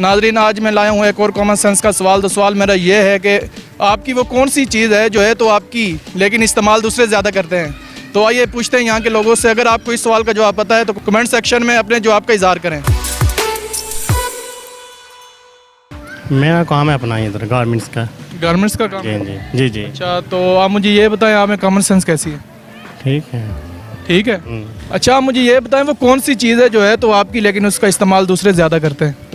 नाज़रीन, आज मैं लाया हूँ एक और कॉमन सेंस का सवाल। तो सवाल मेरा ये है कि आपकी वो कौन सी चीज़ है जो है तो आपकी लेकिन इस्तेमाल दूसरे ज़्यादा करते हैं। तो आइए पूछते हैं यहाँ के लोगों से। अगर आपको इस सवाल का जवाब पता है तो कमेंट सेक्शन में अपने जवाब का इजहार करें। मेरा काम है अपना इधर गारमेंट्स का। गारमेंट्स का काम? जी जी जी जी। अच्छा, तो आप मुझे ये बताएं, आप में कॉमन सेंस कैसी है? ठीक है। ठीक है। अच्छा, आप मुझे ये बताएं वो कौन सी चीज़ है जो है तो आपकी लेकिन उसका इस्तेमाल दूसरे ज़्यादा करते हैं।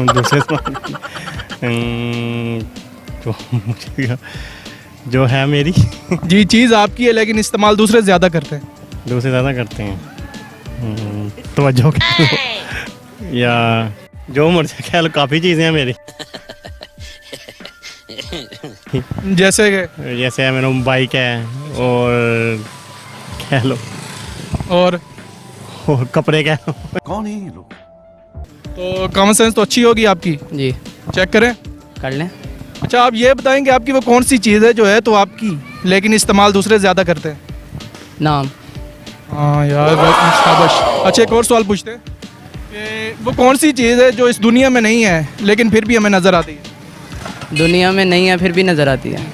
दूसरे जो है मेरी जी, चीज़ आपकी है लेकिन इस्तेमाल दूसरे ज़्यादा करते हैं। दूसरे ज़्यादा करते हैं। तवज्जो या जो मर्जी ख्याल, काफ़ी चीज़ें हैं मेरी। जैसे कि जैसे मेरा बाइक है और कह लो और कपड़े कह लो। कौन है ये लोग? तो कॉमन सेंस तो अच्छी होगी आपकी। जी चेक करें। कर लें। अच्छा, आप ये बताएंगे आपकी वो कौन सी चीज़ है जो है तो आपकी लेकिन इस्तेमाल दूसरे ज़्यादा करते हैं। नाम। हाँ यार, शाबाश। अच्छा, एक और सवाल पूछते हैं कि वो कौन सी चीज़ है जो इस दुनिया में नहीं है लेकिन फिर भी हमें नज़र आती है। दुनिया में नहीं है फिर भी नज़र आती है।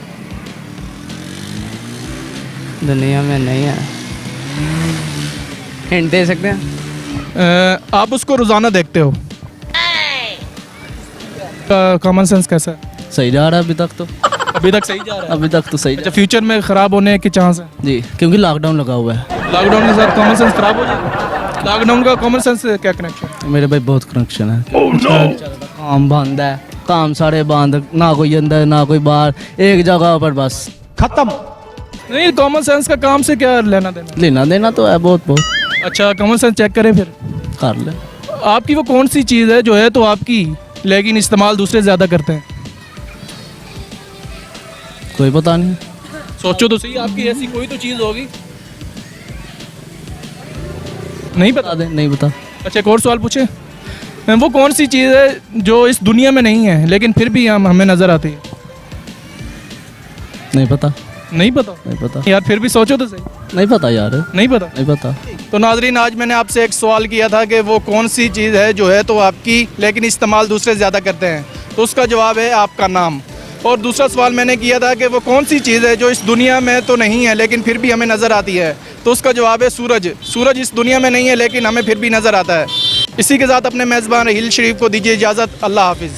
दुनिया में नहीं है, हिंट दे सकते हैं? आप उसको रोज़ाना देखते हो। कॉमन सेंस कैसा है? सही जा रहा है अभी तक तो। अभी तक सही जा रहा है। अभी तक तो सही। अच्छा, फ्यूचर में ख़राब होने के चांस है? जी, क्योंकि लॉकडाउन लगा हुआ है। लॉकडाउन के साथ कॉमन सेंस ख़राब हो जाए? लॉकडाउन का कॉमन सेंस से क्या कनेक्शन? मेरे भाई बहुत कनेक्शन है। काम बंद है, काम सारे बंद, ना कोई अंदर ना कोई बाहर, एक जगह पर बस खत्म। नहीं, कॉमन सेंस का काम से क्या लेना देना? लेना देना तो है बहुत बहुत। अच्छा, कॉमन सेंस चेक करें फिर। कर ले। आपकी वो कौन सी चीज़ है जो है तो आपकी लेकिन इस्तेमाल दूसरे ज़्यादा करते हैं। कोई पता नहीं। सोचो तो सही, आपकी ऐसी कोई तो चीज़ होगी। नहीं बता पता? दे, नहीं बता। अच्छा, एक और सवाल पूछे। वो कौन सी चीज़ है जो इस दुनिया में नहीं है लेकिन फिर भी हमें नज़र आती है। नहीं पता। नहीं पता? नहीं पता यार फिर भी सोचो तो सही। नहीं पता यार। नहीं पता? नहीं पता। तो नाजरीन, आज मैंने आपसे एक सवाल किया था कि वो कौन सी चीज़ है जो है तो आपकी लेकिन इस्तेमाल दूसरे ज़्यादा करते हैं। तो उसका जवाब है आपका नाम। और दूसरा सवाल मैंने किया था कि वो कौन सी चीज़ है जो इस दुनिया में तो नहीं है लेकिन फिर भी हमें नज़र आती है। तो उसका जवाब है सूरज। सूरज इस दुनिया में नहीं है लेकिन हमें फिर भी नज़र आता है। इसी के साथ अपने मेज़बान हिल शरीफ को दीजिए इजाज़त। अल्लाह हाफिज़।